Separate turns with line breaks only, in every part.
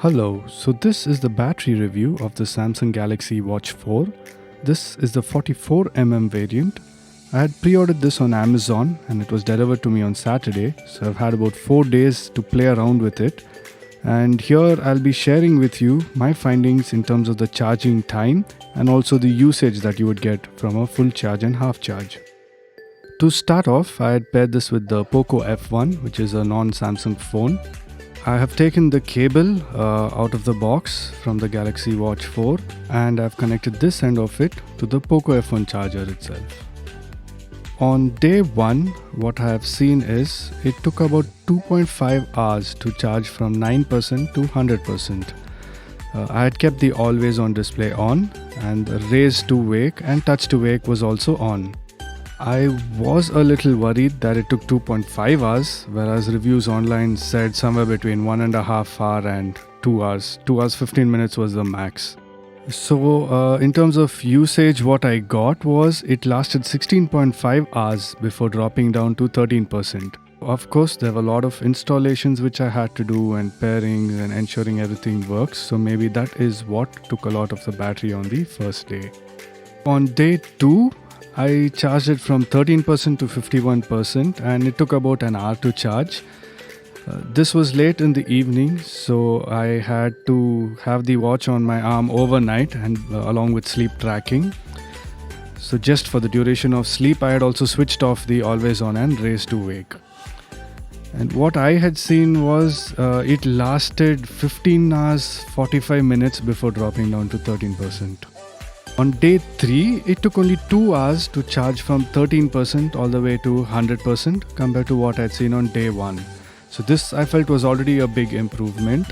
Hello, so this is the battery review of the Samsung Galaxy Watch 4. This is the 44mm variant. I had pre-ordered this on Amazon and it was delivered to me on Saturday, so I've had about 4 days to play around with it. And here I'll be sharing with you my findings in terms of the charging time and also the usage that you would get from a full charge and half charge. To start off, I had paired this with the Poco F1, which is a non-Samsung phone. I have taken the cable out of the box from the Galaxy Watch 4 and I've connected this end of it to the Poco F1 charger itself. On day 1, what I have seen is it took about 2.5 hours to charge from 9% to 100%. I had kept the always on display on and the raise to wake and touch to wake was also on. I was a little worried that it took 2.5 hours, whereas reviews online said somewhere between 1.5 hour and 2 hours. 2 hours 15 minutes was the max. So in terms of usage, what I got was it lasted 16.5 hours before dropping down to 13%. Of course, there were a lot of installations which I had to do and pairings and ensuring everything works. So maybe that is what took a lot of the battery on the first day. On day 2, I charged it from 13% to 51% and it took about an hour to charge. This was late in the evening, so I had to have the watch on my arm overnight and along with sleep tracking. So just for the duration of sleep, I had also switched off the always on and raise to wake. And what I had seen was it lasted 15 hours 45 minutes before dropping down to 13%. On day 3, it took only 2 hours to charge from 13% all the way to 100% compared to what I'd seen on day 1. So this I felt was already a big improvement.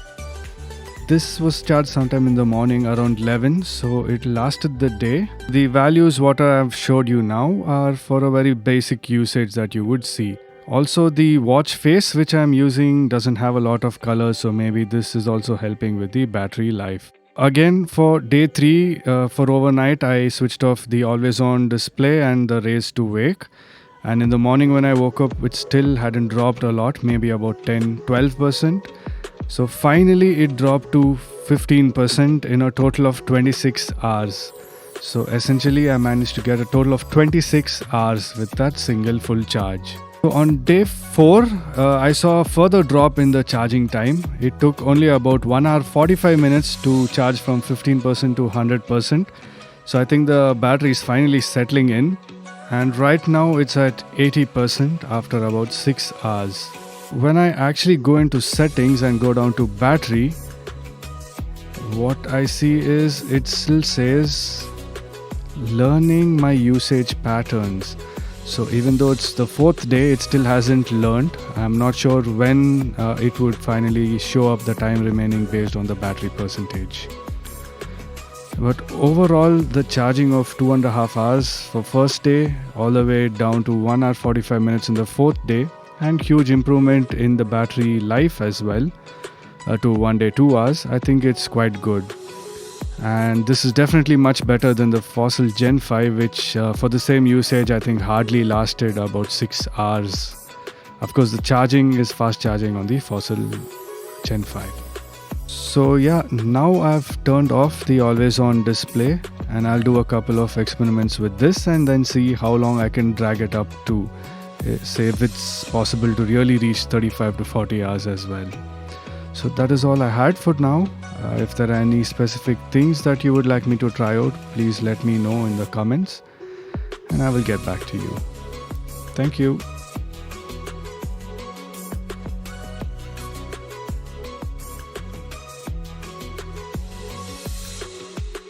This was charged sometime in the morning around 11, so it lasted the day. The values what I have showed you now are for a very basic usage that you would see. Also the watch face which I am using doesn't have a lot of color, so maybe this is also helping with the battery life. Again, for day 3, for overnight, I switched off the always on display and the raise to wake. And in the morning when I woke up, it still hadn't dropped a lot, maybe about 10-12%. So finally, it dropped to 15% in a total of 26 hours. So essentially, I managed to get a total of 26 hours with that single full charge. So on day 4, I saw a further drop in the charging time. It took only about 1 hour 45 minutes to charge from 15% to 100%. So I think the battery is finally settling in. And right now it's at 80% after about 6 hours. When I actually go into settings and go down to battery, what I see is it still says learning my usage patterns. So even though it's the 4th day, it still hasn't learned. I'm not sure when it would finally show up the time remaining based on the battery percentage. But overall, the charging of 2.5 hours for first day all the way down to 1 hour 45 minutes in the 4th day and huge improvement in the battery life as well to 1 day 2 hours. I think it's quite good. And this is definitely much better than the Fossil Gen 5, which for the same usage I think hardly lasted about 6 hours. Of course, the charging is fast charging on the Fossil Gen 5. So yeah, now I've turned off the always on display and I'll do a couple of experiments with this and then see how long I can drag it up to, say if it's possible to really reach 35 to 40 hours as well. So that is all I had for now. If there are any specific things that you would like me to try out, please let me know in the comments and I will get back to you. Thank you.